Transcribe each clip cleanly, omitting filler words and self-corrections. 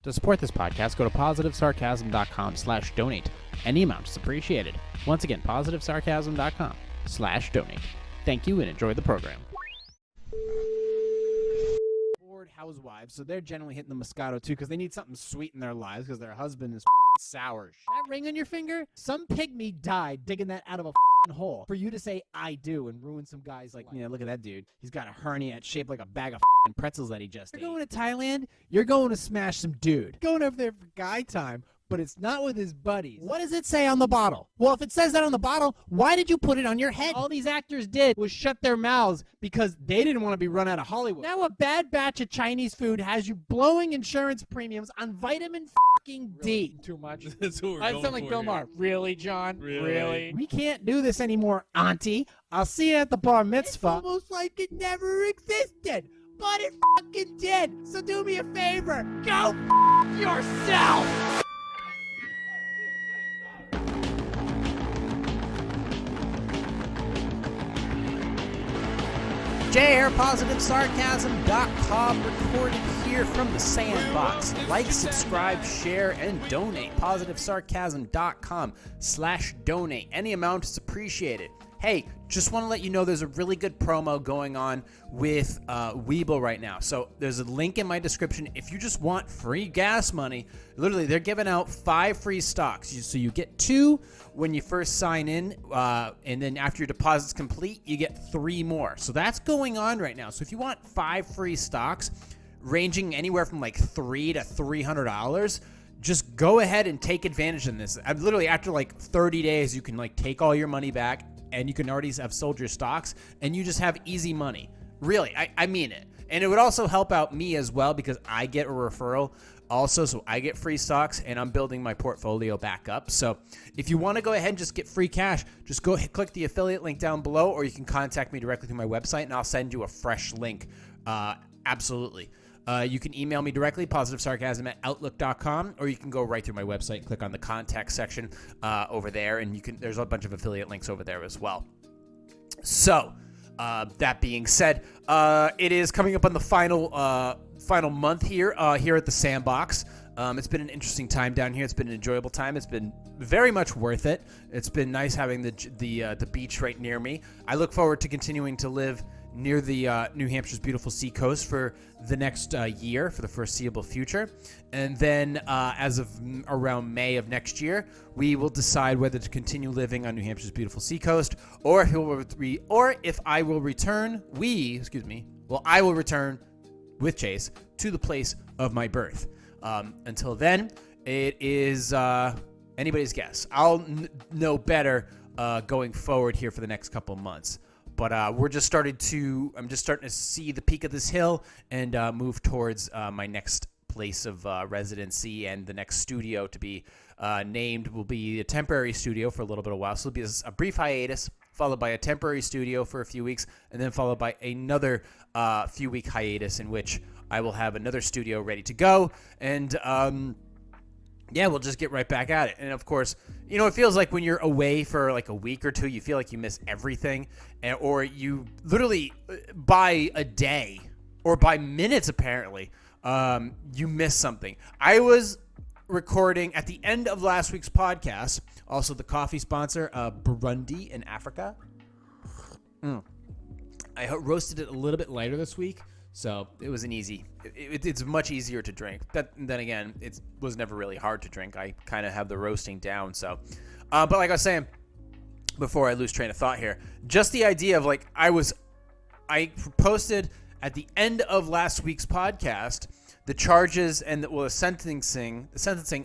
To support this podcast, go to positivesarcasm.com/donate. Any amount is appreciated. Once again, positivesarcasm.com/donate. Thank you and enjoy the program. Bored housewives, so they're generally hitting the Moscato too because they need something sweet in their lives because their husband is sour. That ring on your finger? Some pygmy died digging that out of a hole for you to say I do and ruin some guy's like, look at that dude. He's got a hernia it's shaped like a bag of pretzels that he just ate. You're going to Thailand, you're going to smash some dude. Going over there for guy time, but it's not with his buddies. What does it say on the bottle? Well, if it says that on the bottle, why did you put it on your head? All these actors did was shut their mouths because they didn't want to be run out of Hollywood. Now a bad batch of Chinese food has you blowing insurance premiums on vitamin fucking D. Too much. That's what we're I going sound like for Bill here. Maher. Really, John? Really? We can't do this anymore, auntie. I'll see you at the bar mitzvah. It's almost like it never existed, but it fucking did. So do me a favor. Go yourself. JRPositiveSarcasm.com recorded here from the Sandbox. Like, subscribe, share, and donate. PositiveSarcasm.com/donate. Any amount is appreciated. Hey, just want to let you know there's a really good promo going on with Webull right now. So there's a link in my description. If you just want free gas money, literally they're giving out 5 free stocks. So you get 2 when you first sign in, and then after your deposit's complete, you get 3 more. So that's going on right now. So if you want 5 free stocks, ranging anywhere from like $3 to $300, just go ahead and take advantage of this. I'm literally after like 30 days, you can like take all your money back. And you can already have sold your stocks, and you just have easy money. Really, I mean it. And it would also help out me as well because I get a referral also, so I get free stocks, and I'm building my portfolio back up. So if you want to go ahead and just get free cash, just go click the affiliate link down below, or you can contact me directly through my website, and I'll send you a fresh link. Absolutely. You can email me directly, positivesarcasm@outlook.com, or you can go right through my website, click on the contact section over there, and there's a bunch of affiliate links over there as well. So, that being said, it is coming up on the final month here at the Sandbox. It's been an interesting time down here. It's been an enjoyable time. It's been very much worth it. It's been nice having the beach right near me. I look forward to continuing to live near the New Hampshire's beautiful seacoast for the next year, for the foreseeable future. And then as of around May of next year, we will decide whether to continue living on New Hampshire's beautiful seacoast, or if I will return, I will return with Chase to the place of my birth. Until then, it is anybody's guess. I'll know better going forward here for the next couple of months. But I'm just starting to see the peak of this hill and move towards my next place of residency, and the next studio to be named will be a temporary studio for a little bit of while. So it'll be a brief hiatus, followed by a temporary studio for a few weeks, and then followed by another few-week hiatus in which I will have another studio ready to go. And we'll just get right back at it. And of course, it feels like when you're away for like a week or two, you feel like you miss everything, or you literally by a day or by minutes, apparently, you miss something. I was recording at the end of last week's podcast, also the coffee sponsor, Burundi in Africa. I roasted it a little bit lighter this week. So it was an easy. It's much easier to drink. Then again, it was never really hard to drink. I kind of have the roasting down. So, but like I was saying before, I lose train of thought here. Just the idea of like I posted at the end of last week's podcast the charges and the sentencing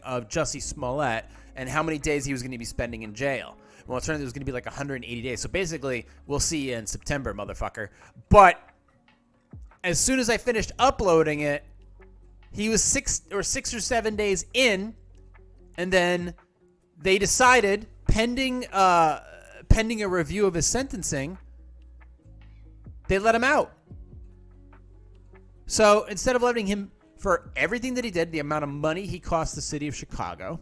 of Jussie Smollett and how many days he was going to be spending in jail. Well, it turns out it was going to be like 180 days. So basically, we'll see you in September, motherfucker. But as soon as I finished uploading it, he was 6 or 7 days in, and then they decided, pending a review of his sentencing, they let him out. So instead of letting him for everything that he did, the amount of money he cost the city of Chicago,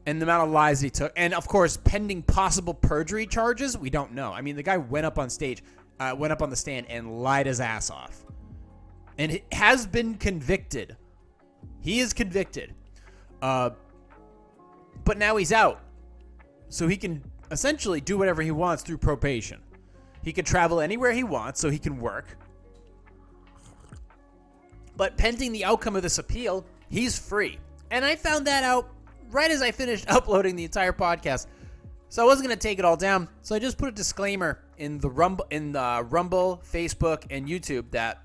and the amount of lies he took, and of course, pending possible perjury charges, we don't know. I mean, the guy went up on the stand and lied his ass off, and has been convicted He is convicted. But now he's out. So he can essentially do whatever he wants through probation. He can travel anywhere he wants, so he can work. But pending the outcome of this appeal, he's free. And I found that out right as I finished uploading the entire podcast. So I wasn't going to take it all down. So I just put a disclaimer in the Rumble, Facebook, and YouTube that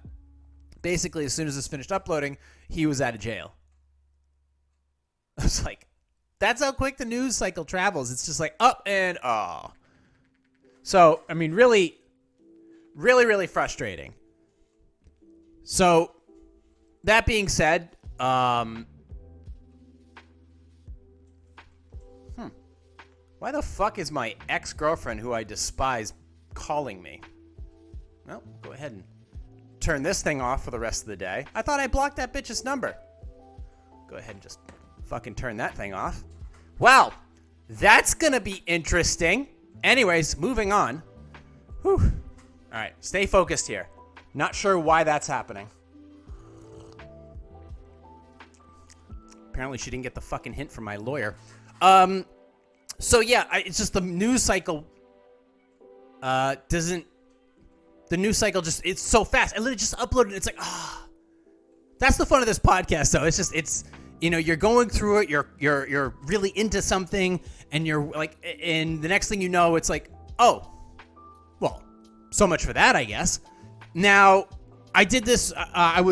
basically as soon as this finished uploading, he was out of jail. I was like, that's how quick the news cycle travels. It's just like up and oh. So, I mean, really, really, really frustrating. So, that being said, why the fuck is my ex-girlfriend, who I despise, calling me? Well, go ahead and turn this thing off for the rest of the day. I thought I blocked that bitch's number. Go ahead and just fucking turn that thing off. Well, that's gonna be interesting. Anyways, moving on. Whew. All right, stay focused here. Not sure why that's happening. Apparently she didn't get the fucking hint from my lawyer. So yeah, it's just the news cycle doesn't... The news cycle just... It's so fast. I literally just uploaded it. It's like, ah. That's the fun of this podcast, though. It's just... It's... You know, you're going through it, you're really into something, and you're like, and the next thing you know, it's like, oh, well, so much for that, I guess. Now, I did this, I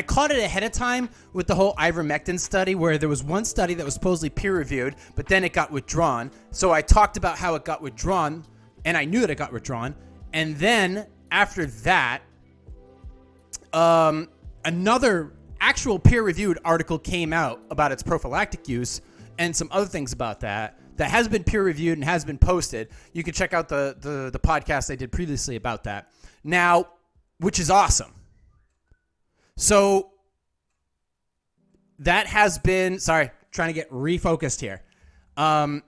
caught it ahead of time with the whole ivermectin study, where there was one study that was supposedly peer-reviewed, but then it got withdrawn. So I talked about how it got withdrawn, and I knew that it got withdrawn. And then, after that, another actual peer-reviewed article came out about its prophylactic use and some other things about that has been peer-reviewed and has been posted. You can check out the podcast I did previously about that. Now, which is awesome. So that has been, sorry, trying to get refocused here. How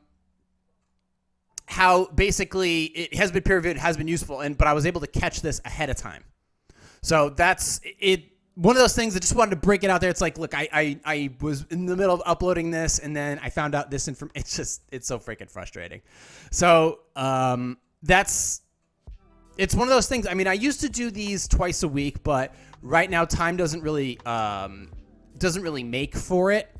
basically it has been peer-reviewed, has been useful, but I was able to catch this ahead of time. So that's it. One of those things, I just wanted to break it out there. It's like, look, I was in the middle of uploading this, and then I found out this information. It's so freaking frustrating. So it's one of those things. I mean, I used to do these twice a week, but right now time doesn't really make for it.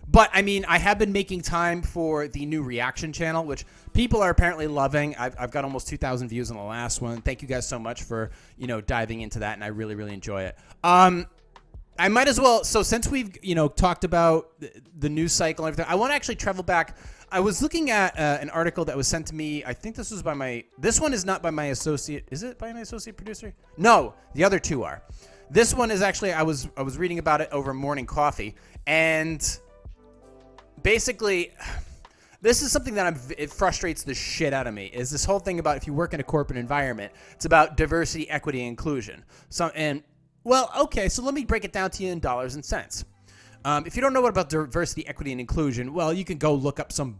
But I mean, I have been making time for the new reaction channel, which people are apparently loving. I've got almost 2,000 views on the last one. Thank you guys so much for, diving into that, and I really, really enjoy it. I might as well. So since we've, talked about the news cycle and everything, I want to actually travel back. I was looking at an article that was sent to me. I think this was this one is not by my associate. Is it by my associate producer? No, the other two are. This one is actually, I was reading about it over morning coffee, and basically, this is something that it frustrates the shit out of me, is this whole thing about if you work in a corporate environment, it's about diversity, equity, and inclusion. So let me break it down to you in dollars and cents. If you don't know what about diversity, equity, and inclusion, well, you can go look up some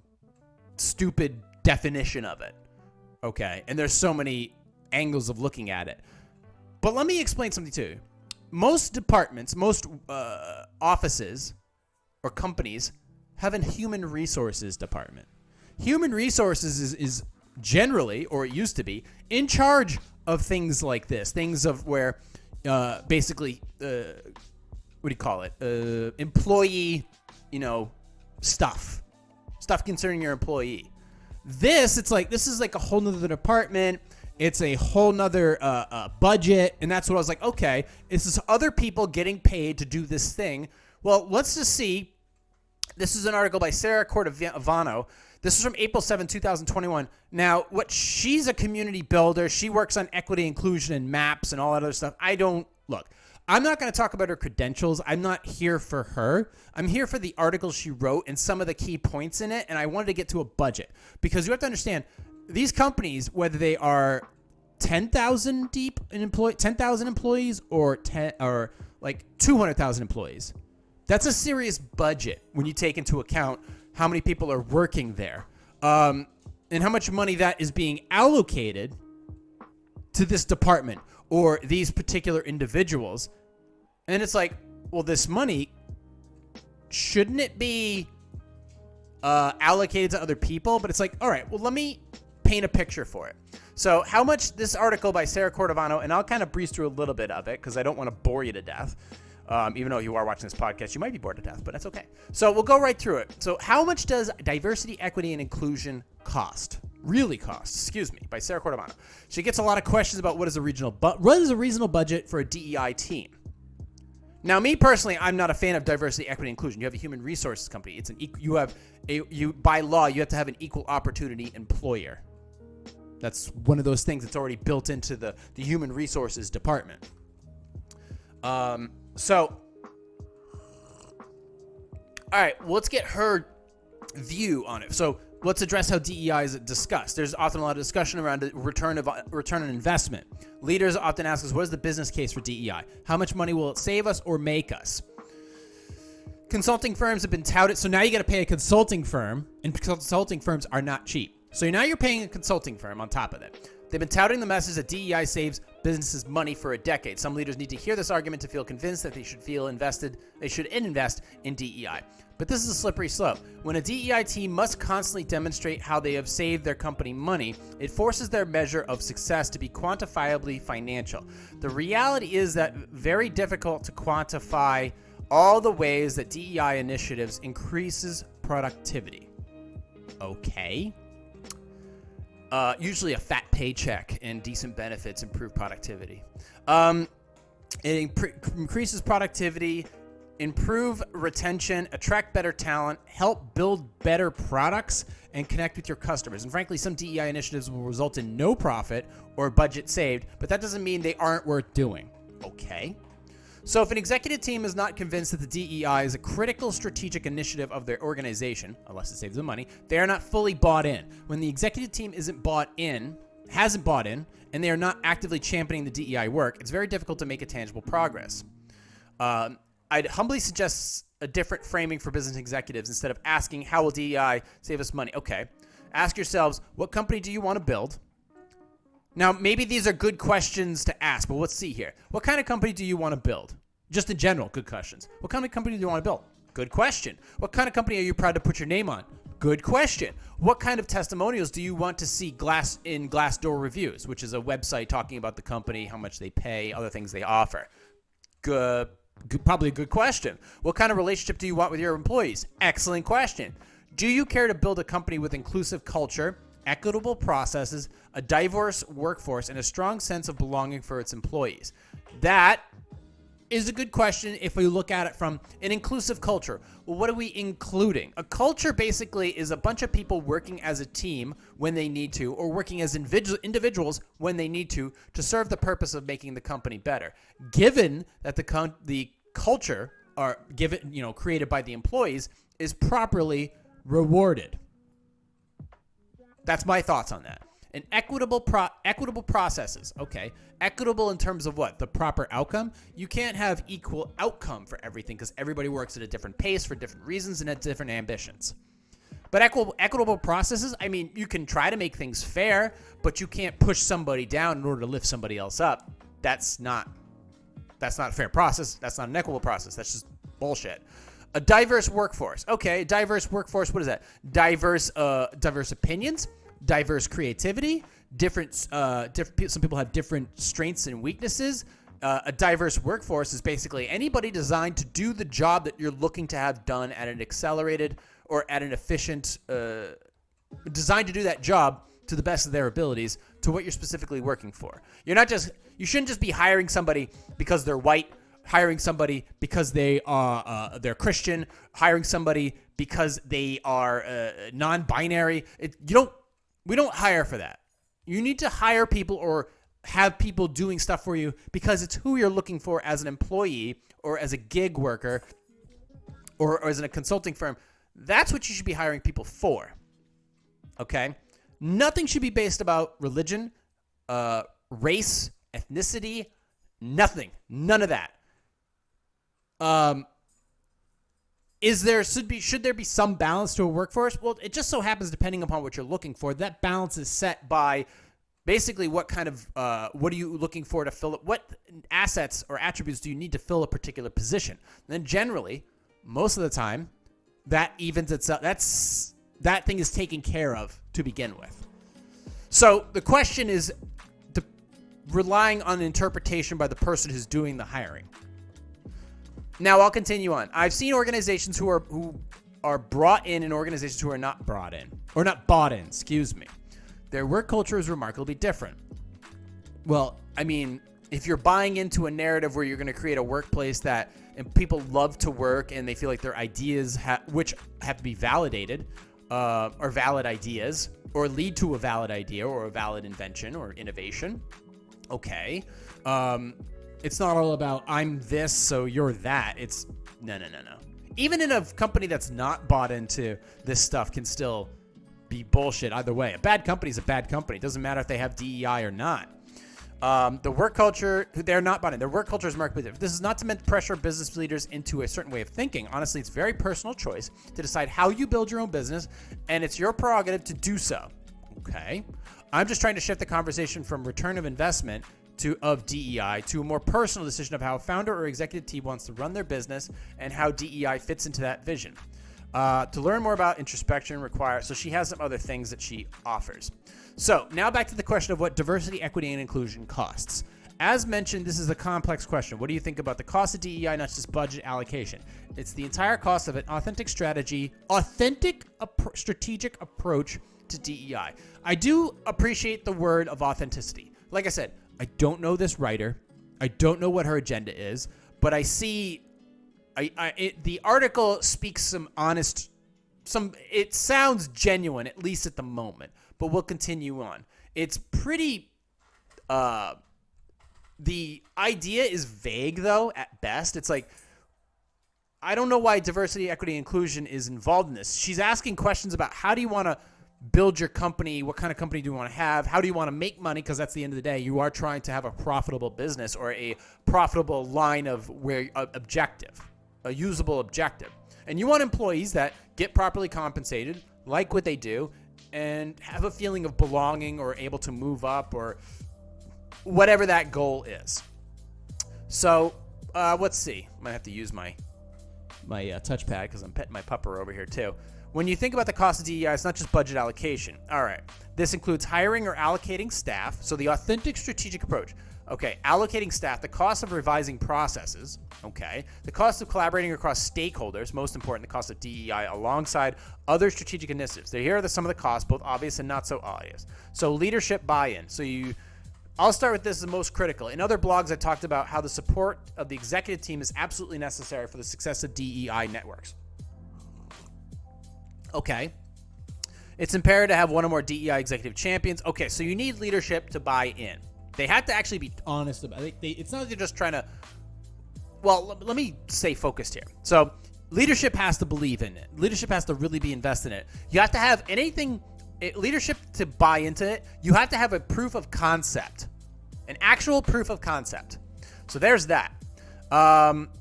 stupid definition of it. Okay, and there's so many angles of looking at it. But let me explain something to you. Most departments, most offices or companies have a human resources department. Human resources is generally, or it used to be, in charge of things like this. Things of where basically, what do you call it? Employee, stuff concerning your employee. This is like a whole nother department. It's a whole nother budget. And that's what I was like, okay, it's this other people getting paid to do this thing. Well, let's just see. This is an article by Sarah Cordovano. This is from April 7, 2021. Now, she's a community builder. She works on equity, inclusion, and maps and all that other stuff. I'm not going to talk about her credentials. I'm not here for her. I'm here for the article she wrote and some of the key points in it, and I wanted to get to a budget. Because you have to understand, these companies, whether they are 10,000 deep in 10,000 employees or 200,000 employees, that's a serious budget when you take into account how many people are working there, and how much money that is being allocated to this department or these particular individuals. And it's like, well, this money shouldn't it be allocated to other people? But it's like, all right, well, let me paint a picture for it. So how much this article by Sarah Cordovano, and I'll kind of breeze through a little bit of it because I don't want to bore you to death. Even though you are watching this podcast, you might be bored to death, but that's okay. So we'll go right through it. So how much does diversity, equity, and inclusion cost? Really cost, excuse me, by Sarah Cordovano. She gets a lot of questions about what is a reasonable budget for a DEI team. Now, me personally, I'm not a fan of diversity, equity, and inclusion. You have a human resources company. By law, you have to have an equal opportunity employer. That's one of those things that's already built into the human resources department. So, all right, well, let's get her view on it. So let's address how DEI is discussed. There's often a lot of discussion around the return on investment. Leaders often ask us, what is the business case for DEI? How much money will it save us or make us? Consulting firms have been touted. So now you got to pay a consulting firm, and consulting firms are not cheap. So now you're paying a consulting firm on top of it. They've been touting the message that DEI saves businesses money for a decade. Some leaders need to hear this argument to feel convinced that they should invest in DEI. But this is a slippery slope. When a DEI team must constantly demonstrate how they have saved their company money, it forces their measure of success to be quantifiably financial. The reality is that very difficult to quantify all the ways that DEI initiatives increases productivity. Okay. Usually a fat paycheck and decent benefits improve productivity. It increases productivity, improve retention, attract better talent, help build better products, and connect with your customers. And frankly, some DEI initiatives will result in no profit or budget saved, but that doesn't mean they aren't worth doing. Okay. So if an executive team is not convinced that the DEI is a critical strategic initiative of their organization, unless it saves them money, they are not fully bought in. When the executive team hasn't bought in, and they are not actively championing the DEI work, it's very difficult to make a tangible progress. I'd humbly suggest a different framing for business executives. Instead of asking, how will DEI save us money? Okay. Ask yourselves, what company do you want to build? Now, maybe these are good questions to ask, but let's see here. What kind of company do you want to build? Just in general, good questions. What kind of company do you want to build? Good question. What kind of company are you proud to put your name on? Good question. What kind of testimonials do you want to see Glassdoor reviews, which is a website talking about the company, how much they pay, other things they offer? Good, probably a good question. What kind of relationship do you want with your employees? Excellent question. Do you care to build a company with inclusive culture, equitable processes, a diverse workforce, and a strong sense of belonging for its employees? That is a good question if we look at it from an inclusive culture. Well, what are we including? A culture basically is a bunch of people working as a team when they need to, or working as individuals when they need to serve the purpose of making the company better. Given that the culture created by the employees is properly rewarded. That's my thoughts on that. And equitable processes. Okay. Equitable in terms of what? The proper outcome. You can't have equal outcome for everything because everybody works at a different pace for different reasons and at different ambitions. But equitable processes, I mean, you can try to make things fair, but you can't push somebody down in order to lift somebody else up. That's not a fair process. That's not an equitable process. That's just bullshit. A diverse workforce. Okay, diverse workforce. What is that? Diverse opinions, diverse creativity, different. Some people have different strengths and weaknesses. A diverse workforce is basically anybody designed to do the job that you're looking to have done at an accelerated or at an efficient, designed to do that job to the best of their abilities to what you're specifically working for. You shouldn't just be hiring somebody because they're white, hiring somebody because they're Christian, hiring somebody because they are non-binary. We don't hire for that. You need to hire people or have people doing stuff for you because it's who you're looking for as an employee or as a gig worker or as in a consulting firm. That's what you should be hiring people for. Okay? Nothing should be based about religion, race, ethnicity, nothing. None of that. Should there be some balance to a workforce? Well, it just so happens, depending upon what you're looking for, that balance is set by basically what kind of, what are you looking for to fill it? What assets or attributes do you need to fill a particular position? And then generally, most of the time, that evens itself. That thing is taken care of to begin with. So the question is relying on interpretation by the person who's doing the hiring. Now I'll continue on. I've seen organizations who are brought in and organizations who are not brought in, or not bought in, excuse me. Their work culture is remarkably different. Well, I mean, if you're buying into a narrative where you're going to create a workplace and people love to work and they feel like their ideas, which have to be validated, are valid ideas, or lead to a valid idea or a valid invention or innovation, okay. It's not all about I'm this, so you're that. It's no. Even in a company that's not bought into this stuff can still be bullshit either way. A bad company is a bad company. It doesn't matter if they have DEI or not. The work culture, they're not bought in. Their work culture is markedly different. This is not to meant to pressure business leaders into a certain way of thinking. Honestly, it's a very personal choice to decide how you build your own business, and it's your prerogative to do so. Okay? I'm just trying to shift the conversation from return of investment of DEI to a more personal decision of how a founder or executive team wants to run their business and how DEI fits into that vision. To learn more about introspection so she has some other things that she offers. So now back to the question of what diversity, equity, and inclusion costs. As mentioned, this is a complex question. What do you think about the cost of DEI, not just budget allocation? It's the entire cost of an strategic approach to DEI. I do appreciate the word of authenticity. Like I said, I don't know this writer. I don't know what her agenda is, but I see the article speaks it sounds genuine, at least at the moment, but we'll continue on. It's pretty, the idea is vague though, at best. It's like, I don't know why diversity, equity, inclusion is involved in this. She's asking questions about how do you want to build your company? What kind of company do you want to have? How do you want to make money? Because that's the end of the day. You are trying to have a profitable business or a profitable line of objective, a usable objective. And you want employees that get properly compensated, like what they do, and have a feeling of belonging or able to move up or whatever that goal is. So let's see. I might have to use my touchpad because I'm petting my pupper over here too. When you think about the cost of DEI, it's not just budget allocation. All right. This includes hiring or allocating staff. So the authentic strategic approach. Okay. Allocating staff, the cost of revising processes. Okay. The cost of collaborating across stakeholders. Most important, the cost of DEI alongside other strategic initiatives. So here are some of the costs, both obvious and not so obvious. So leadership buy-in. I'll start with this as the most critical. In other blogs, I talked about how the support of the executive team is absolutely necessary for the success of DEI networks. Okay. It's imperative to have one or more DEI executive champions. Okay, so you need leadership to buy in. They have to actually be honest about it. It's not that they're just trying to... Well, let me stay focused here. So leadership has to believe in it. Leadership has to really be invested in it. You have to have leadership to buy into it. You have to have a proof of concept, an actual proof of concept. So there's that.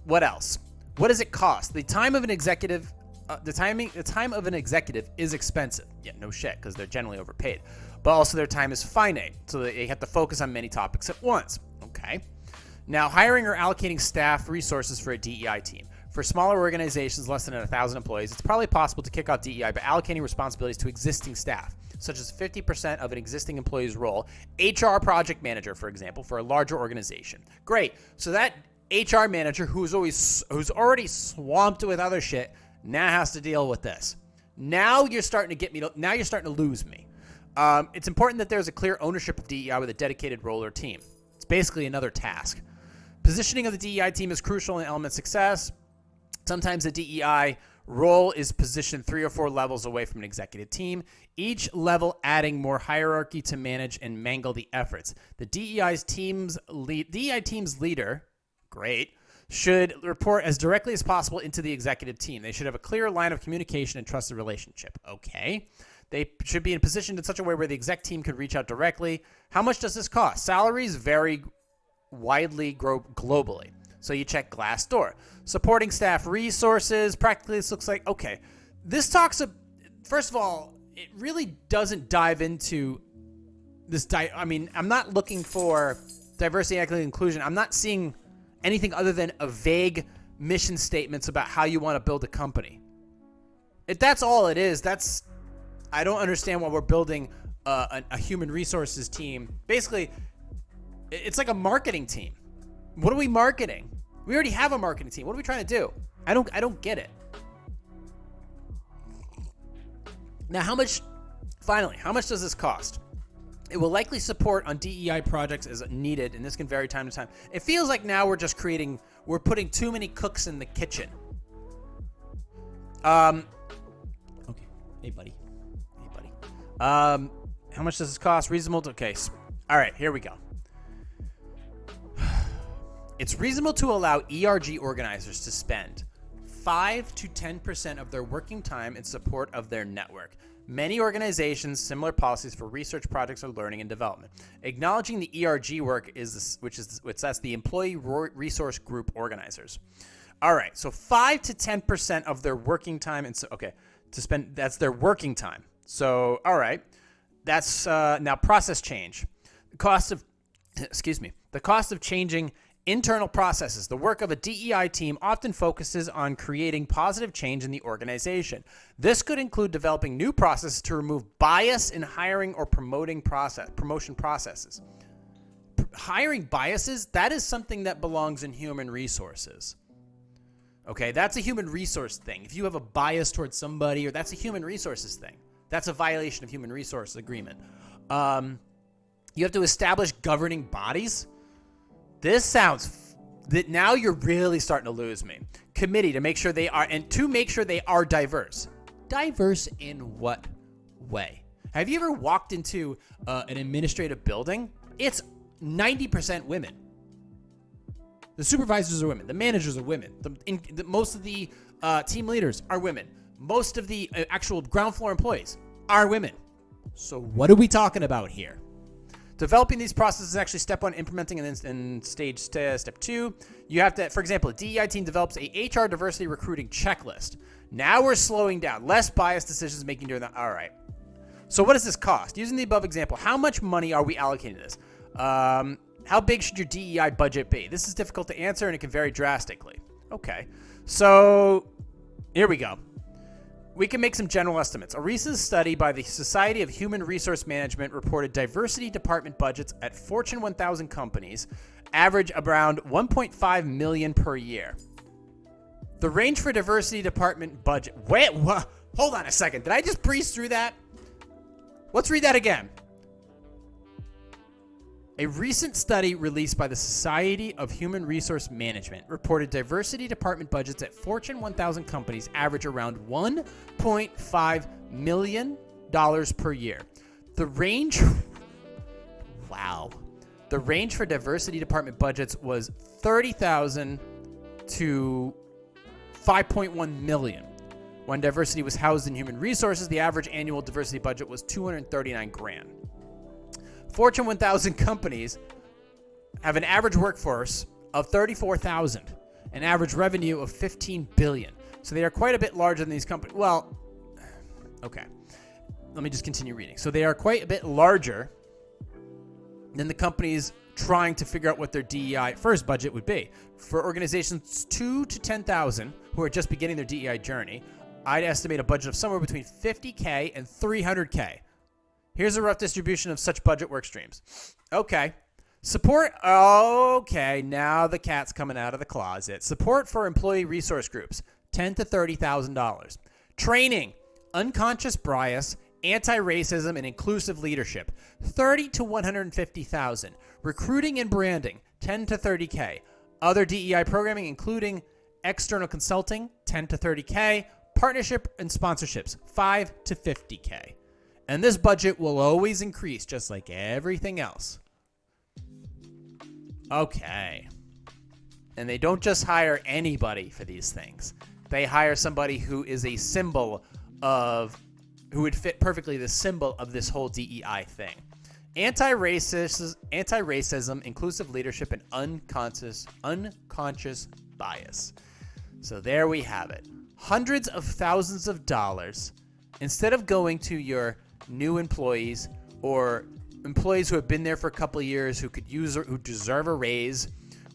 What else? What does it cost? The time of an executive... The time of an executive is expensive. Yeah, no shit, because they're generally overpaid. But also their time is finite, so they have to focus on many topics at once. Okay. Now, hiring or allocating staff resources for a DEI team. For smaller organizations, less than 1,000 employees, it's probably possible to kick off DEI by allocating responsibilities to existing staff, such as 50% of an existing employee's role. HR project manager, for example, for a larger organization. Great. So that HR manager who's already swamped with other shit now has to deal with this. Now you're starting to lose me. It's important that there's a clear ownership of DEI with a dedicated role or team. It's basically another task. Positioning of the DEI team is crucial in element success. Sometimes the DEI role is positioned 3 or 4 levels away from an executive team, each level adding more hierarchy to manage and mangle the efforts. The DEI team's leader, great, should report as directly as possible into the executive team. They should have a clear line of communication and trusted relationship. Okay. They should be in position in such a way where the exec team could reach out directly. How much does this cost? Salaries vary widely globally. So you check Glassdoor. Supporting staff resources. Practically, this looks like, okay. This talks, first of all, it really doesn't dive into this. I'm not looking for diversity, equity, inclusion. I'm not seeing anything other than a vague mission statements about how you want to build a company. If that's all it is, I don't understand why we're building a human resources team. Basically, it's like a marketing team. What are we marketing? We already have a marketing team. What are we trying to do? I don't get it. Now, how much does this cost? It will likely support on DEI projects as needed, and this can vary time to time. It feels like now we're putting too many cooks in the kitchen. Okay. Hey, buddy. How much does this cost? Reasonable? Okay. All right, here we go. It's reasonable to allow ERG organizers to spend 5 to 10% of their working time in support of their network. Many organizations similar policies for research projects or learning and development. Acknowledging the ERG work that's the employee resource group organizers. All right, so 5 to 10% of their working time to spend. That's their working time. So all right, that's now process change. The cost of changing internal processes. The work of a DEI team often focuses on creating positive change in the organization. This could include developing new processes to remove bias in hiring or promotion processes. Hiring biases, that is something that belongs in human resources. Okay, that's a human resource thing. If you have a bias towards somebody, or that's a human resources thing. That's a violation of human resource agreement. You have to establish governing bodies. This sounds that now you're really starting to lose me. Committee to make sure they are diverse. Diverse in what way? Have you ever walked into an administrative building? It's 90% women. The supervisors are women. The managers are women. Most of the team leaders are women. Most of the actual ground floor employees are women. So what are we talking about here? Developing these processes is actually step one, implementing in step two. You have to, for example, a DEI team develops a HR diversity recruiting checklist. Now we're slowing down. Less biased decisions making during that. All right. So what does this cost? Using the above example, how much money are we allocating to this? How big should your DEI budget be? This is difficult to answer and it can vary drastically. Okay. So here we go. We can make some general estimates. A recent study by the Society of Human Resource Management reported diversity department budgets at Fortune 1000 companies average around $1.5 million per year. The range for diversity department budget. Hold on a second. Did I just breeze through that? Let's read that again. A recent study released by the Society of Human Resource Management reported diversity department budgets at Fortune 1000 companies average around $1.5 million per year. The range for diversity department budgets was $30,000 to $5.1 million. When diversity was housed in human resources, the average annual diversity budget was $239,000. Fortune 1000 companies have an average workforce of 34,000, an average revenue of 15 billion. So they are quite a bit larger than these companies. Well, okay. Let me just continue reading. So they are quite a bit larger than the companies trying to figure out what their DEI first budget would be. For organizations 2 to 10,000 who are just beginning their DEI journey, I'd estimate a budget of somewhere between 50K and 300K. Here's a rough distribution of such budget work streams. Okay. Support. Okay. Now the cat's coming out of the closet. Support for employee resource groups, $10,000 to $30,000. Training, unconscious bias, anti-racism, and inclusive leadership, $30,000 to $150,000. Recruiting and branding, $10,000 to $30K. Other DEI programming, including external consulting, $10,000 to $30K. Partnership and sponsorships, $5,000 to $50K. And this budget will always increase, just like everything else. Okay. And they don't just hire anybody for these things. They hire somebody who is a symbol of, who would fit perfectly the symbol of this whole DEI thing. Anti-racism, inclusive leadership, and unconscious bias. So there we have it. Hundreds of thousands of dollars, instead of going to your new employees or employees who have been there for a couple of years who could use or who deserve a raise,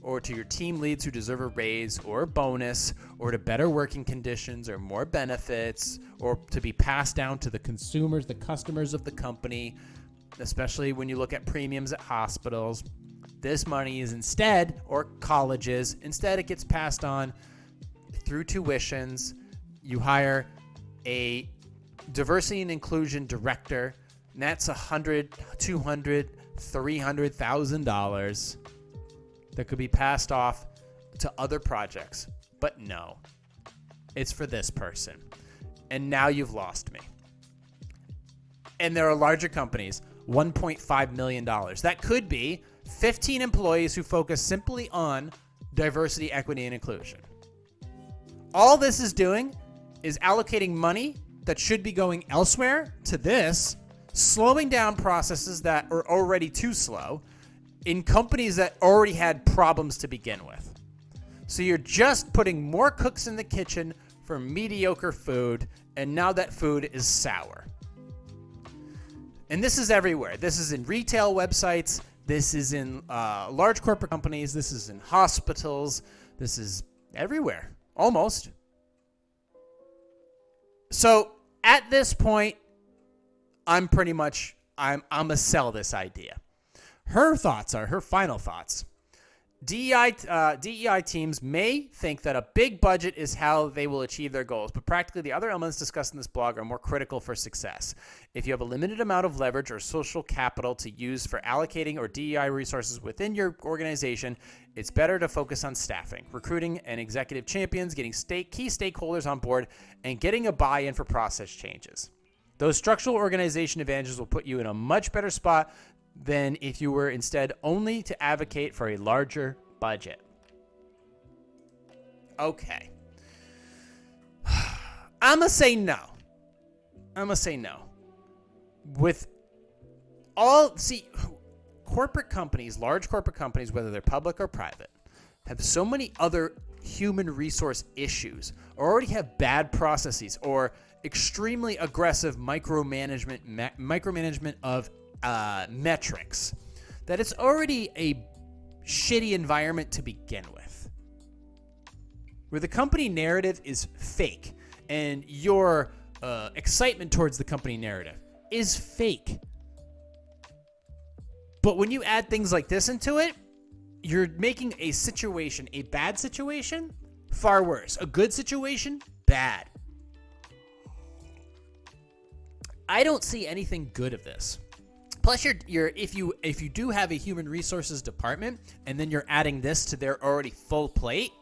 or to your team leads who deserve a raise or a bonus, or to better working conditions or more benefits, or to be passed down to the consumers, the customers of the company, especially when you look at premiums at hospitals. This money is instead, or colleges, instead it gets passed on through tuitions. You hire a diversity and inclusion director, and that's $100, $200, $300,000 that could be passed off to other projects. But no, it's for this person. And now you've lost me. And there are larger companies, $1.5 million. That could be 15 employees who focus simply on diversity, equity, and inclusion. All this is doing is allocating money that should be going elsewhere to this, slowing down processes that are already too slow in companies that already had problems to begin with. So you're just putting more cooks in the kitchen for mediocre food, and now that food is sour. And this is everywhere. This is in retail websites. This is in large corporate companies. This is in hospitals. This is everywhere, almost. So at this point, I'm gonna sell this idea. Her final thoughts. DEI teams may think that a big budget is how they will achieve their goals, but practically the other elements discussed in this blog are more critical for success. If you have a limited amount of leverage or social capital to use for allocating or DEI resources within your organization, it's better to focus on staffing, recruiting and executive champions, getting key stakeholders on board, and getting a buy-in for process changes. Those structural organization advantages will put you in a much better spot than if you were instead only to advocate for a larger budget. Okay. I'm going to say no. Corporate companies, large corporate companies, whether they're public or private, have so many other human resource issues, or already have bad processes, or extremely aggressive micromanagement of metrics, that it's already a shitty environment to begin with, where the company narrative is fake and your excitement towards the company narrative is fake. But when you add things like this into it, you're making a situation, a bad situation, far worse. A good situation, bad. I don't see anything good of this. Plus, if you do have a human resources department and then you're adding this to their already full plate,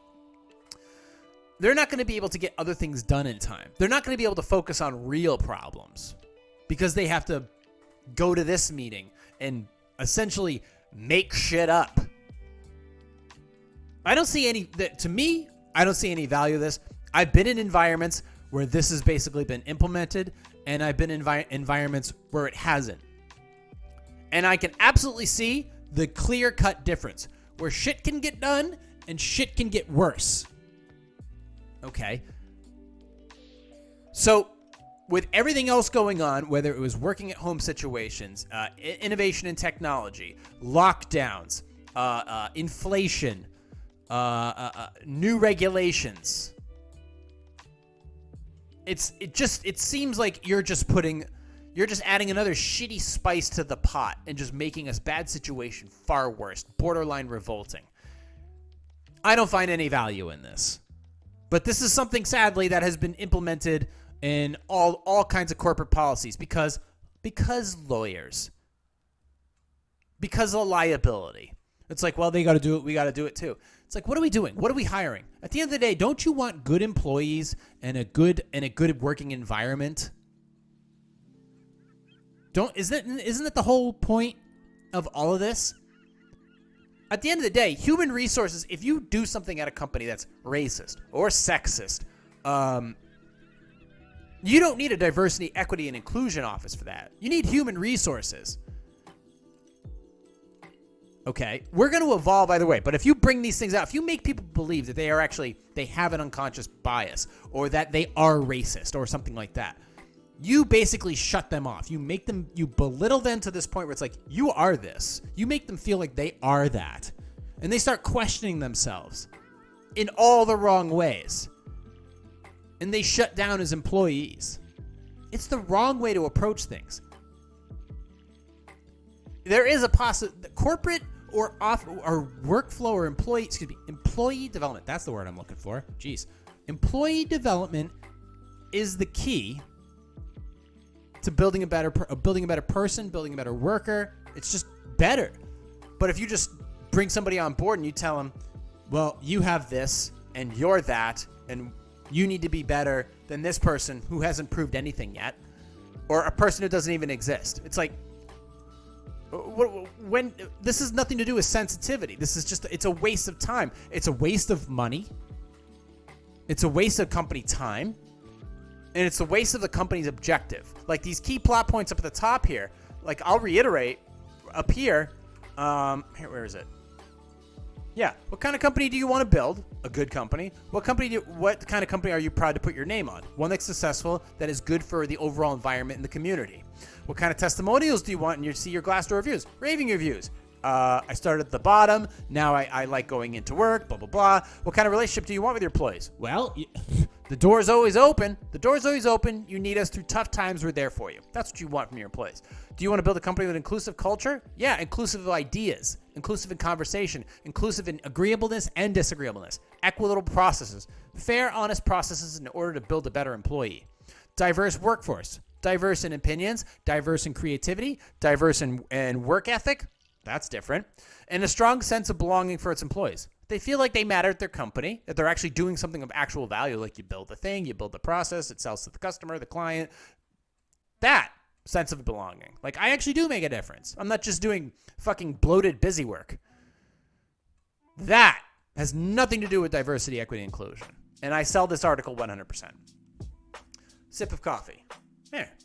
they're not going to be able to get other things done in time. They're not going to be able to focus on real problems because they have to go to this meeting and essentially make shit up. I don't see any value of this. I've been in environments where this has basically been implemented, and I've been in environments where it hasn't. And I can absolutely see the clear-cut difference where shit can get done and shit can get worse. Okay. So with everything else going on, whether it was working at home situations, innovation in technology, lockdowns, inflation, new regulations, it seems like you're just adding another shitty spice to the pot and just making a bad situation far worse, borderline revolting. I don't find any value in this. But this is something, sadly, that has been implemented in all kinds of corporate policies because lawyers, because of liability. It's like, well, they got to do it. We got to do it too. It's like, what are we doing? What are we hiring? At the end of the day, don't you want good employees and a good working environment? Isn't that the whole point of all of this? At the end of the day, human resources, if you do something at a company that's racist or sexist, you don't need a diversity, equity, and inclusion office for that. You need human resources. Okay, we're going to evolve either way, but if you bring these things out, if you make people believe that they have an unconscious bias or that they are racist or something like that, you basically shut them off. You belittle them to this point where it's like, you are this. You make them feel like they are that. and they start questioning themselves in all the wrong ways, and they shut down as employees. It's the wrong way to approach things. There is a corporate or workflow or employee development. That's the word I'm looking for. Jeez. Employee development is the key to building a better person, building a better worker. It's just better. But if you just bring somebody on board and you tell them, well, you have this and you're that, and you need to be better than this person who hasn't proved anything yet, or a person who doesn't even exist. It's like, when this has nothing to do with sensitivity. This is just, it's a waste of time. It's a waste of money. It's a waste of company time. And it's a waste of the company's objective. Like these key plot points up at the top here, like I'll reiterate up here. Where is it? Yeah. What kind of company do you want to build? A good company. What kind of company are you proud to put your name on? One that's successful, that is good for the overall environment in the community. What kind of testimonials do you want? And you see your Glassdoor reviews, raving reviews. I started at the bottom. Now I like going into work, blah, blah, blah. What kind of relationship do you want with your employees? Well, the door's always open. The door's always open. You need us through tough times. We're there for you. That's what you want from your employees. Do you want to build a company with inclusive culture? Yeah, inclusive of ideas, inclusive in conversation, inclusive in agreeableness and disagreeableness, equitable processes, fair, honest processes in order to build a better employee. Diverse workforce, diverse in opinions, diverse in creativity, diverse in work ethic. That's different. And a strong sense of belonging for its employees. They feel like they matter at their company, that they're actually doing something of actual value, like you build the thing, you build the process, it sells to the customer, the client. That sense of belonging. Like, I actually do make a difference. I'm not just doing fucking bloated busy work. That has nothing to do with diversity, equity, inclusion. And I sell this article 100%. Sip of coffee.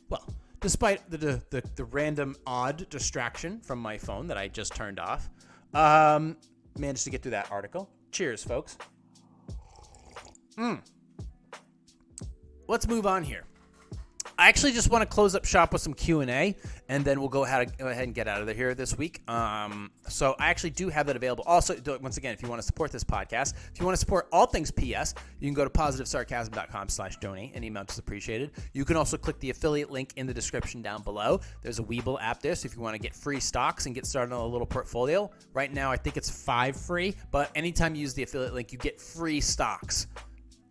Well, despite the random odd distraction from my phone that I just turned off, managed to get through that article. Cheers, folks. Let's move on here. I actually just want to close up shop with some Q&A, and then we'll go ahead and get out of here this week. So I actually do have that available. Also, once again, if you want to support this podcast, if you want to support all things PS, you can go to positivesarcasm.com/donate. Any amount is appreciated. You can also click the affiliate link in the description down below. There's a Webull app there, so if you want to get free stocks and get started on a little portfolio. Right now, I think it's 5 free, but anytime you use the affiliate link, you get free stocks.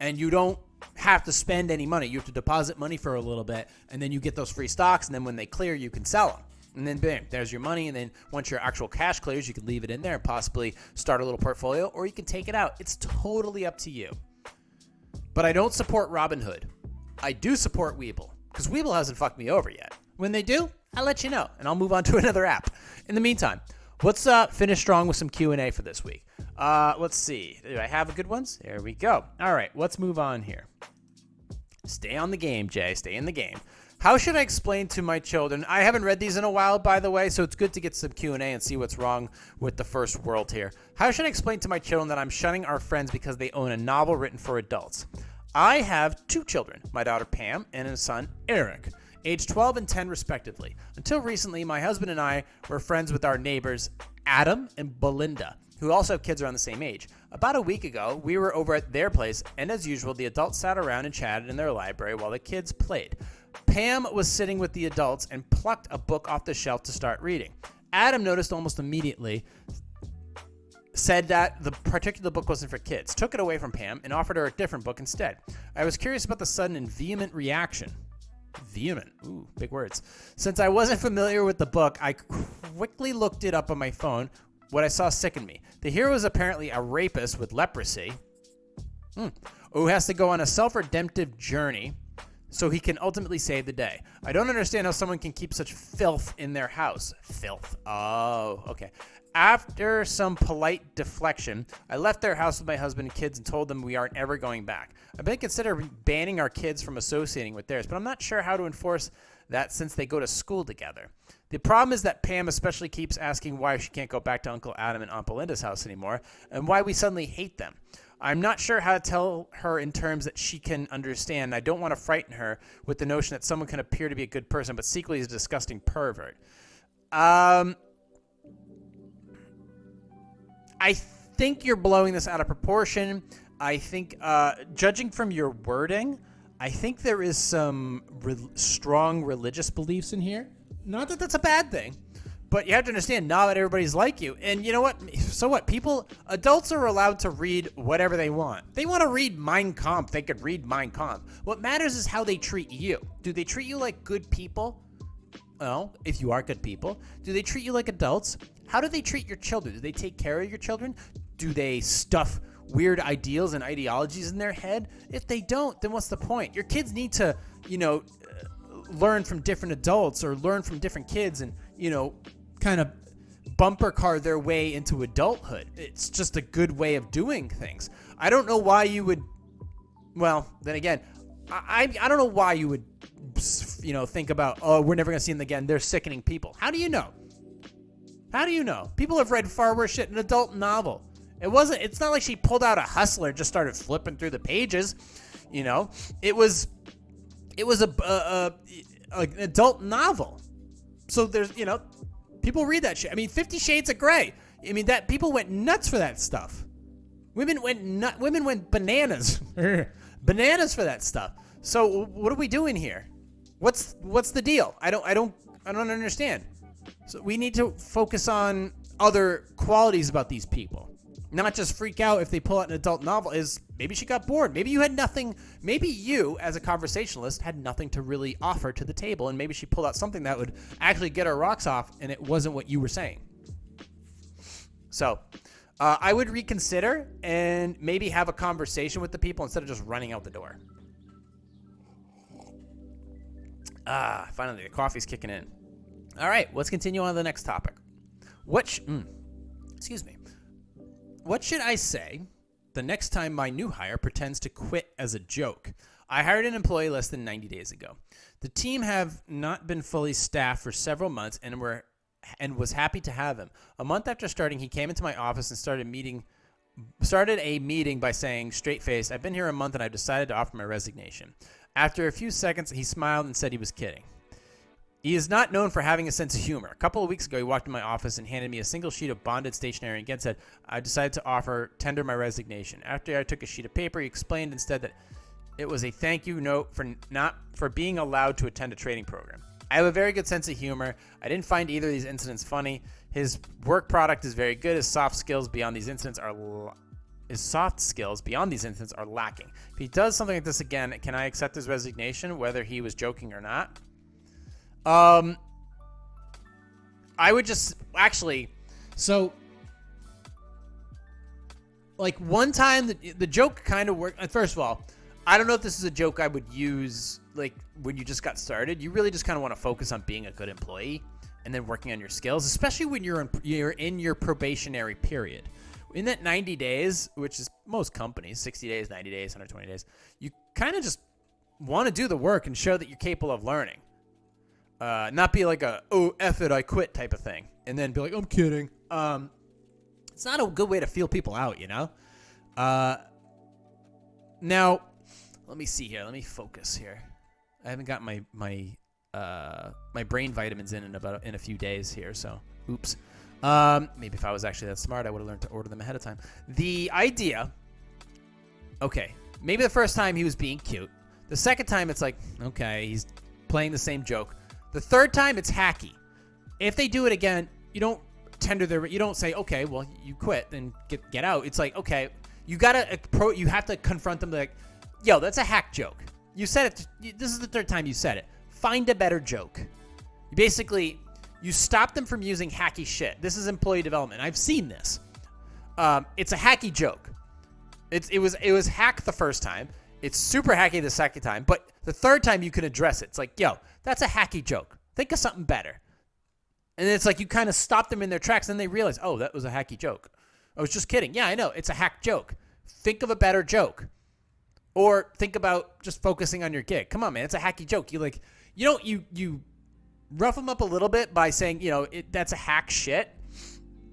And you don't have to spend any money. You have to deposit money for a little bit, and then you get those free stocks, and then when they clear, you can sell them. And then bam, there's your money, and then once your actual cash clears, you can leave it in there and possibly start a little portfolio, or you can take it out. It's totally up to you. But I don't support Robinhood. I do support Webull, because Webull hasn't fucked me over yet. When they do, I'll let you know, and I'll move on to another app. In the meantime, let's finish strong with some Q&A for this week. Let's see. Do I have good ones? There we go. All right, let's move on here. Stay on the game, Jay. Stay in the game. How should I explain to my children? I haven't read these in a while, by the way, so it's good to get some Q&A and see what's wrong with the first world here. How should I explain to my children that I'm shunning our friends because they own a novel written for adults? I have 2 children, my daughter Pam and a son Eric, aged 12 and 10 respectively. Until recently, my husband and I were friends with our neighbors Adam and Belinda, who also have kids around the same age. About a week ago, we were over at their place, and as usual, the adults sat around and chatted in their library while the kids played. Pam was sitting with the adults and plucked a book off the shelf to start reading. Adam noticed almost immediately, said that the particular book wasn't for kids, took it away from Pam, and offered her a different book instead. I was curious about the sudden and vehement reaction. Vehement. Ooh, big words. Since I wasn't familiar with the book, I quickly looked it up on my phone. What I saw sickened me. The hero is apparently a rapist with leprosy who has to go on a self-redemptive journey so he can ultimately save the day. I don't understand how someone can keep such filth in their house. Filth. Oh, okay. After some polite deflection, I left their house with my husband and kids and told them we aren't ever going back. I've been considering banning our kids from associating with theirs, but I'm not sure how to enforce that since they go to school together. The problem is that Pam especially keeps asking why she can't go back to Uncle Adam and Aunt Belinda's house anymore, and why we suddenly hate them. I'm not sure how to tell her in terms that she can understand. I don't want to frighten her with the notion that someone can appear to be a good person, but secretly is a disgusting pervert. I think you're blowing this out of proportion. I think, judging from your wording, I think there is some strong religious beliefs in here. Not that that's a bad thing, but you have to understand, not everybody's like you. And you know what? So what? Adults are allowed to read whatever they want. They want to read Mein Kampf. They could read Mein Kampf. What matters is how they treat you. Do they treat you like good people? Well, if you are good people. Do they treat you like adults? How do they treat your children? Do they take care of your children? Do they stuff weird ideals and ideologies in their head? If they don't, then what's the point? Your kids need to, learn from different adults or learn from different kids and, kind of bumper car their way into adulthood. It's just a good way of doing things. I don't know why you would, well, then again, I don't know why you would, think about, oh, we're never going to see them again. They're sickening people. How do you know? How do you know? People have read far worse shit in an adult novel. It's not like she pulled out a Hustler and just started flipping through the pages. It was an adult novel. So there's, people read that shit. I mean, 50 Shades of Grey. I mean, that people went nuts for that stuff. Women went bananas. Bananas for that stuff. So what are we doing here? What's the deal? I don't understand. So we need to focus on other qualities about these people. Not just freak out if they pull out an adult novel. Maybe she got bored. Maybe you had nothing. Maybe you, as a conversationalist, had nothing to really offer to the table, and maybe she pulled out something that would actually get her rocks off, and it wasn't what you were saying. So I would reconsider and maybe have a conversation with the people instead of just running out the door. Finally, the coffee's kicking in. All right, let's continue on to the next topic. Excuse me. What should I say the next time my new hire pretends to quit as a joke? I hired an employee less than 90 days ago. The team have not been fully staffed for several months and was happy to have him. A month after starting, he came into my office and started a meeting by saying, straight face, I've been here a month and I've decided to offer my resignation. After a few seconds, he smiled and said he was kidding. He is not known for having a sense of humor. A couple of weeks ago, he walked in my office and handed me a single sheet of bonded stationery and again said, I decided to tender my resignation. After I took a sheet of paper, he explained instead that it was a thank you note for being allowed to attend a training program. I have a very good sense of humor. I didn't find either of these incidents funny. His work product is very good. His soft skills beyond these incidents are lacking. If he does something like this again, can I accept his resignation, whether he was joking or not? I would just one time the joke kind of worked. First of all, I don't know if this is a joke I would use like when you just got started. You really just kind of want to focus on being a good employee and then working on your skills, especially when you're in your probationary period. In that 90 days, which is most companies, 60 days, 90 days, 120 days, you kind of just want to do the work and show that you're capable of learning. Not be like oh, F it, I quit type of thing. And then be like, I'm kidding. It's not a good way to feel people out, Now, let me see here. Let me focus here. I haven't got my brain vitamins in a few days here, so oops. Maybe if I was actually that smart, I would have learned to order them ahead of time. The idea, okay, maybe the first time he was being cute. The second time it's like, okay, he's playing the same joke. The third time, it's hacky. If they do it again, you don't you don't say, okay, well, you quit and get out. It's like, okay, you have to confront them like, yo, that's a hack joke. You said it. This is the third time you said it. Find a better joke. You stop them from using hacky shit. This is employee development. I've seen this. It's a hacky joke. It was hack the first time. It's super hacky the second time, but the third time you can address it. It's like, yo, that's a hacky joke. Think of something better. And it's like you kind of stop them in their tracks and they realize, oh, that was a hacky joke. I was just kidding. Yeah, I know. It's a hack joke. Think of a better joke. Or think about just focusing on your gig. Come on, man. It's a hacky joke. You rough them up a little bit by saying, that's a hack shit.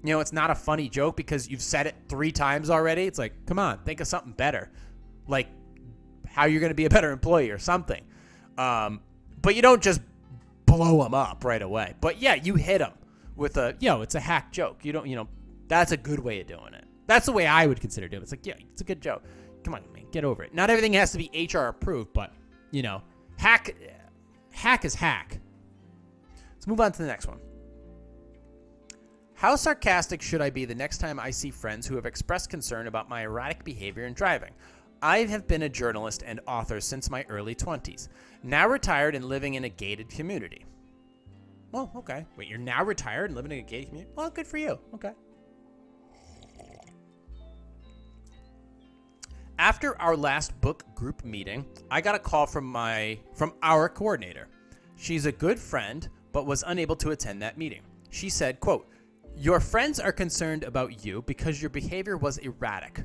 It's not a funny joke because you've said it 3 times already. It's like, come on, think of something better. Like how you're going to be a better employee or something. But you don't just blow them up right away. But yeah, you hit them with it's a hack joke. You don't, That's a good way of doing it. That's the way I would consider doing it. It's like, yeah, it's a good joke. Come on, man, get over it. Not everything has to be HR approved, but, hack is hack. Let's move on to the next one. How sarcastic should I be the next time I see friends who have expressed concern about my erratic behavior in driving? I have been a journalist and author since my early 20s, now retired and living in a gated community. Well, okay. Wait, you're now retired and living in a gated community? Well, good for you. Okay. After our last book group meeting, I got a call from our coordinator. She's a good friend, but was unable to attend that meeting. She said, quote, "Your friends are concerned about you because your behavior was erratic.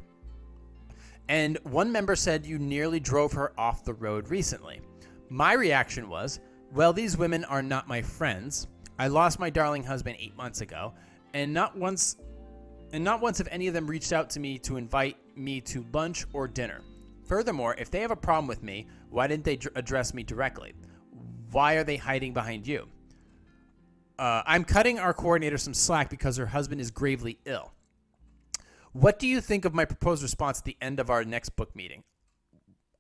And one member said you nearly drove her off the road recently. My reaction was, well, these women are not my friends. I lost my darling husband 8 months ago, and not once have any of them reached out to me to invite me to lunch or dinner. Furthermore, if they have a problem with me, why didn't they address me directly? Why are they hiding behind you? I'm cutting our coordinator some slack because her husband is gravely ill. What do you think of my proposed response at the end of our next book meeting?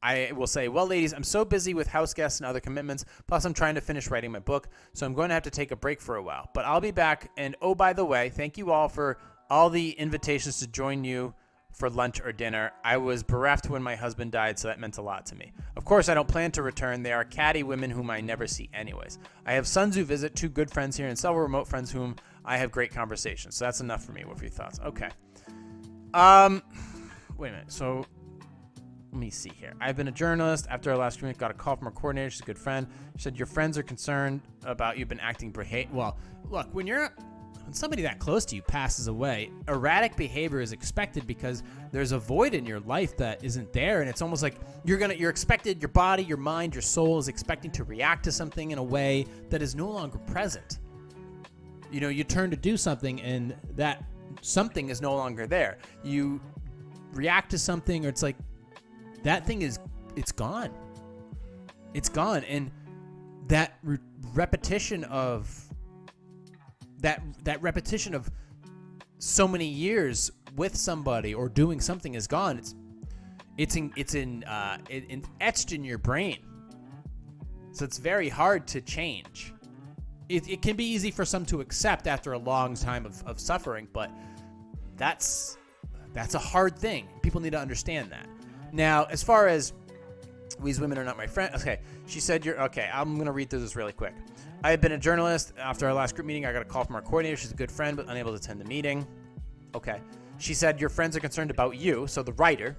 I will say, well, ladies, I'm so busy with house guests and other commitments, plus I'm trying to finish writing my book, so I'm going to have to take a break for a while. But I'll be back, and oh, by the way, thank you all for all the invitations to join you for lunch or dinner. I was bereft when my husband died, so that meant a lot to me. Of course, I don't plan to return. They are catty women whom I never see anyways. I have sons who visit, 2 good friends here, and several remote friends whom I have great conversations. So that's enough for me. What are your thoughts? Okay. Wait a minute. So let me see here. I've been a journalist. After our last agreement, got a call from our coordinator. She's a good friend. She said, your friends are concerned about you been acting well, look, when somebody that close to you passes away, erratic behavior is expected because there's a void in your life that isn't there. And it's almost like you're expected, your body, your mind, your soul is expecting to react to something in a way that is no longer present. You turn to do something and that something is no longer there. You react to something, or it's like that thing it's gone. It's gone. And that repetition of that repetition of so many years with somebody or doing something is gone. It's etched in your brain. So it's very hard to change. It can be easy for some to accept after a long time of suffering, but that's a hard thing. People need to understand that. Now, as far as these women are not my friend, okay, she said I'm going to read through this really quick. I have been a journalist. After our last group meeting, I got a call from our coordinator. She's a good friend, but unable to attend the meeting. Okay. She said, your friends are concerned about you, so the writer.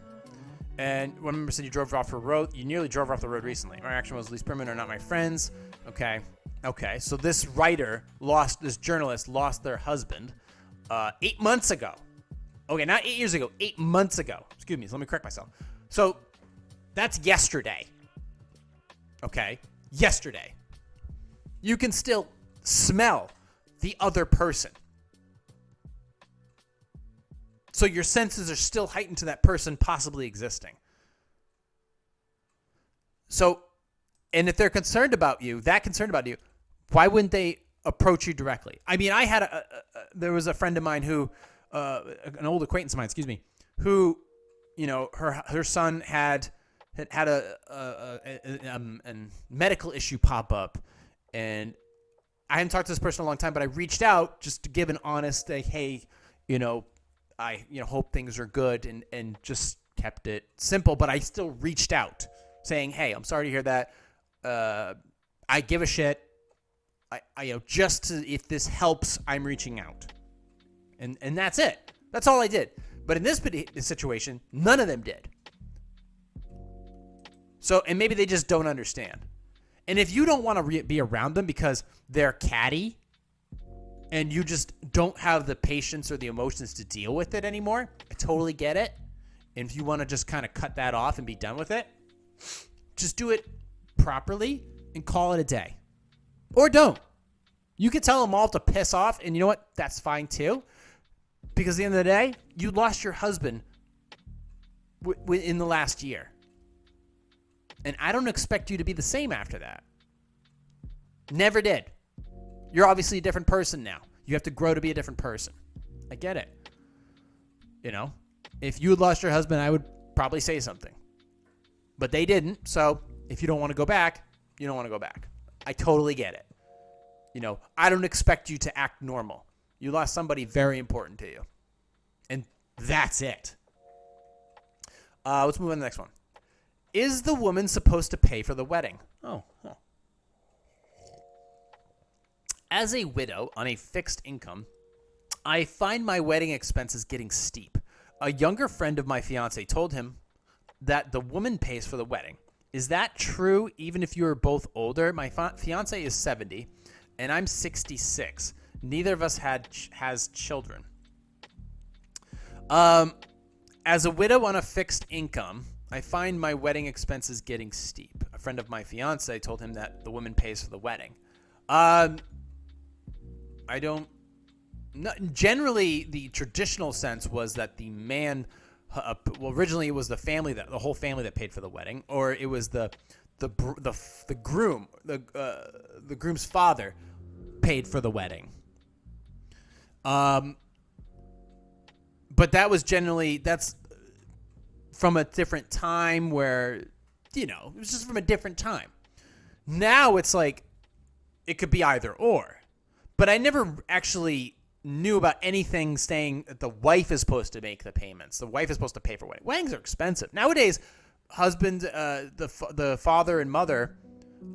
And one member said you nearly drove her off the road recently. My reaction was, these women are not my friends. Okay. So this journalist lost their husband 8 months ago. Okay, not 8 years ago, 8 months ago. Excuse me, so let me correct myself. So that's yesterday. Okay, yesterday. You can still smell the other person. So your senses are still heightened to that person possibly existing. So, and if they're concerned about you, why wouldn't they approach you directly? I mean, I had there was a friend of mine who, an old acquaintance of mine, who, her son had a medical issue pop up, and I hadn't talked to this person in a long time, but I reached out just to give an honest, hey, I hope things are good, and just kept it simple, but I still reached out saying, hey, I'm sorry to hear that. I give a shit. If this helps, I'm reaching out. And that's it. That's all I did. But in this situation, none of them did. So, and maybe they just don't understand. And if you don't want to be around them because they're catty and you just don't have the patience or the emotions to deal with it anymore, I totally get it. And if you want to just kind of cut that off and be done with it, just do it properly and call it a day. Or don't. You can tell them all to piss off, and you know what? That's fine too. Because at the end of the day, you lost your husband in the last year. And I don't expect you to be the same after that. Never did. You're obviously a different person now. You have to grow to be a different person. I get it. You know, if you had lost your husband, I would probably say something. But they didn't. So if you don't want to go back, you don't want to go back. I totally get it. You know, I don't expect you to act normal. You lost somebody very important to you. And that's it. Let's move on to the next one. Is the woman supposed to pay for the wedding? As a widow on a fixed income, I find my wedding expenses getting steep. A younger friend of my fiance told him that the woman pays for the wedding. Is that true even if you are both older? My fiance is 70 and I'm 66. Neither of us has children. As a widow on a fixed income, I find my wedding expenses getting steep. A friend of my fiance told him that the woman pays for the wedding. Generally, the traditional sense was that the man, originally it was the whole family that paid for the wedding, or it was the groom's father paid for the wedding. But that's from a different time where, you know, it was just from a different time. Now it's like it could be either or. But I never actually knew about anything saying that the wife is supposed to make the payments. The wife is supposed to pay for weddings. Weddings are expensive. Nowadays, husband, the father and mother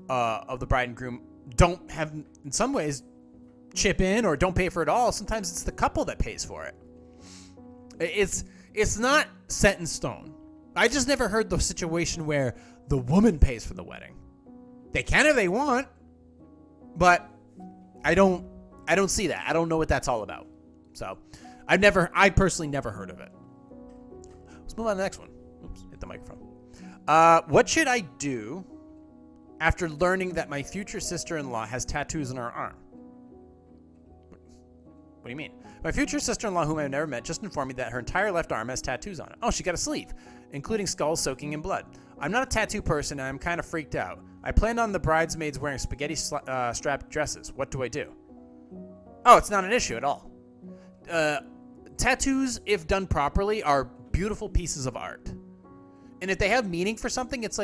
of the bride and groom don't have, in some ways, chip in or don't pay for it all. Sometimes it's the couple that pays for it. It's not set in stone. I just never heard the situation where the woman pays for the wedding. They can if they want, but I don't see that. I don't know what that's all about. So I personally never heard of it. Let's move on to the next one. Oops, hit the microphone. What should I do after learning that my future sister-in-law has tattoos on her arm? What do you mean? My future sister-in-law, whom I've never met, just informed me that her entire left arm has tattoos on it. Oh, she got a sleeve, including skulls soaking in blood. I'm not a tattoo person, and I'm kind of freaked out. I planned on the bridesmaids wearing spaghetti strapped dresses. What do I do? Oh, it's not an issue at all. Tattoos, if done properly, are beautiful pieces of art. And if they have meaning for something, it's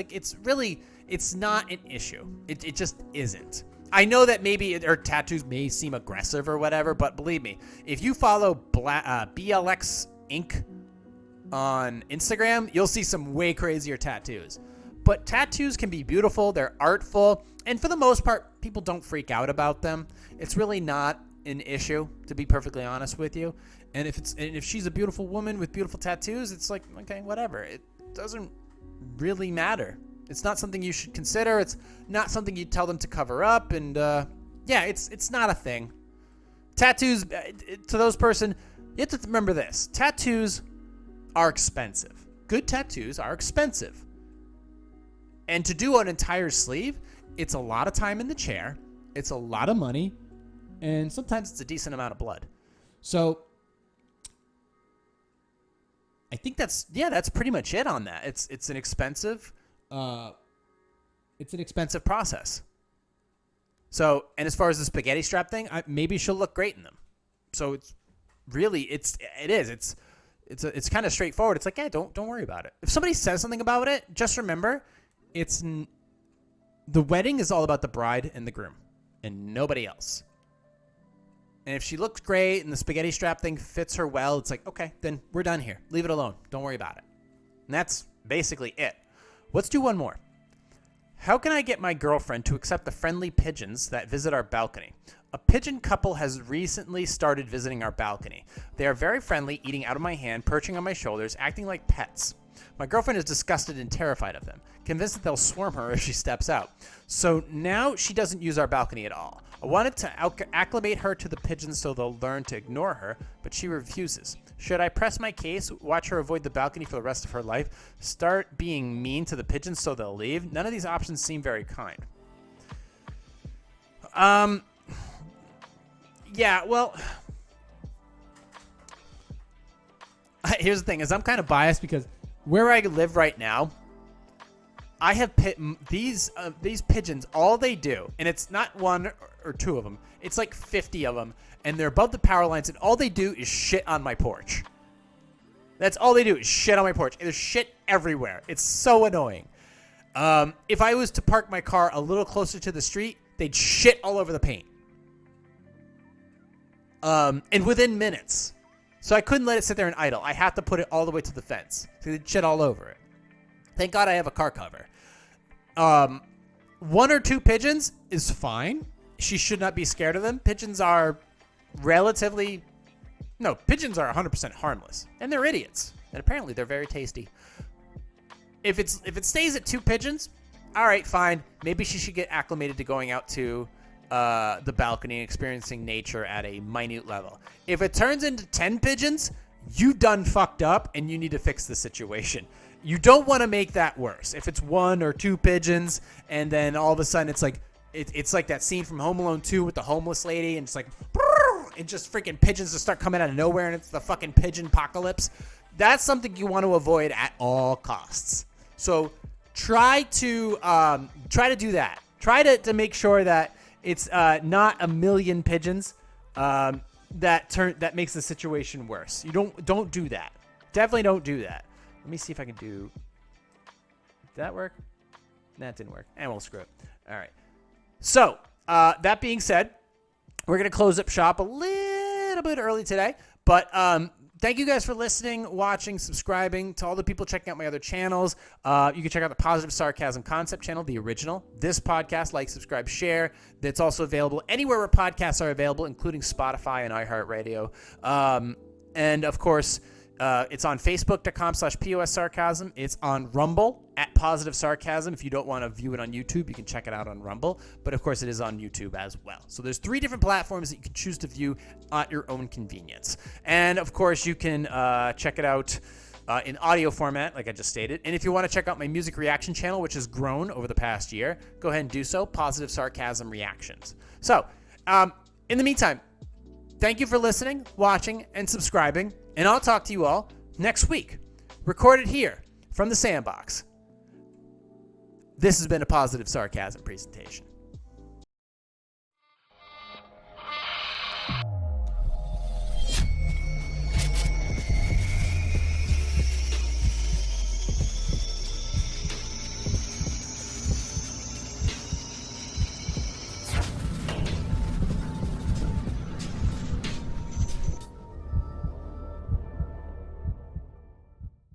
not an issue. It just isn't. I know that maybe her tattoos may seem aggressive or whatever, but believe me, if you follow BLX Inc. on Instagram, you'll see some way crazier tattoos. But tattoos can be beautiful, they're artful, and for the most part, people don't freak out about them. It's really not an issue, to be perfectly honest with you. And if she's a beautiful woman with beautiful tattoos, it's like, okay, whatever. It doesn't really matter. It's not something you should consider. It's not something you tell them to cover up. And it's not a thing. Tattoos, to those person, you have to remember this. Tattoos are expensive. Good tattoos are expensive. And to do an entire sleeve, it's a lot of time in the chair. It's a lot of money. And sometimes it's a decent amount of blood. So I think that's pretty much it on that. It's an expensive process. So, and as far as the spaghetti strap thing, maybe she'll look great in them. So it's kind of straightforward. It's like, yeah, don't worry about it. If somebody says something about it, just remember, the wedding is all about the bride and the groom and nobody else. And if she looks great and the spaghetti strap thing fits her well, it's like, okay, then we're done here. Leave it alone. Don't worry about it. And that's basically it. Let's do one more. How can I get my girlfriend to accept the friendly pigeons that visit our balcony? A pigeon couple has recently started visiting our balcony. They are very friendly, eating out of my hand, perching on my shoulders, acting like pets. My girlfriend is disgusted and terrified of them, convinced that they'll swarm her if she steps out. So now she doesn't use our balcony at all. I wanted to acclimate her to the pigeons so they'll learn to ignore her, but she refuses. Should I press my case, watch her avoid the balcony for the rest of her life, start being mean to the pigeons so they'll leave? None of these options seem very kind. Yeah, well, here's the thing, is I'm kind of biased because where I live right now, I have these pigeons, all they do, and it's not one or two of them, it's like 50 of them, and they're above the power lines, and all they do is shit on my porch. That's all they do is shit on my porch. There's shit everywhere. It's so annoying. If I was to park my car a little closer to the street, they'd shit all over the paint. And within minutes. So I couldn't let it sit there and idle. I had to put it all the way to the fence. So they'd shit all over it. Thank God I have a car cover. 1 or 2 pigeons is fine. She should not be scared of them. Pigeons are pigeons are 100% harmless. And they're idiots. And apparently they're very tasty. If it stays at 2 pigeons, all right, fine. Maybe she should get acclimated to going out to the balcony and experiencing nature at a minute level. If it turns into 10 pigeons, you done fucked up and you need to fix the situation. You don't want to make that worse. If it's 1 or 2 pigeons and then all of a sudden it's like that scene from Home Alone 2 with the homeless lady and it's like and just freaking pigeons just start coming out of nowhere and it's the fucking pigeon apocalypse. That's something you want to avoid at all costs. So try to do that. Try to make sure that it's not a million pigeons that makes the situation worse. You don't do that. Definitely don't do that. Let me see if I can do. Did that work? That didn't work. And we'll screw it. All right. So that being said, we're gonna close up shop a little bit early today, but thank you guys for listening, watching, subscribing. To all the people checking out my other channels, you can check out the Positive Sarcasm Concept channel, the original. This podcast, like, subscribe, share. That's also available anywhere where podcasts are available, including Spotify and iHeartRadio. And of course, it's on Facebook.com/POS Sarcasm. It's on Rumble at Positive Sarcasm. If you don't want to view it on YouTube, you can check it out on Rumble. But of course, it is on YouTube as well. So there's 3 different platforms that you can choose to view at your own convenience. And of course, you can check it out in audio format, like I just stated. And if you want to check out my music reaction channel, which has grown over the past year, go ahead and do so. Positive Sarcasm Reactions. So in the meantime, thank you for listening, watching, and subscribing. And I'll talk to you all next week. Recorded here from the Sandbox. This has been a Positive Sarcasm presentation.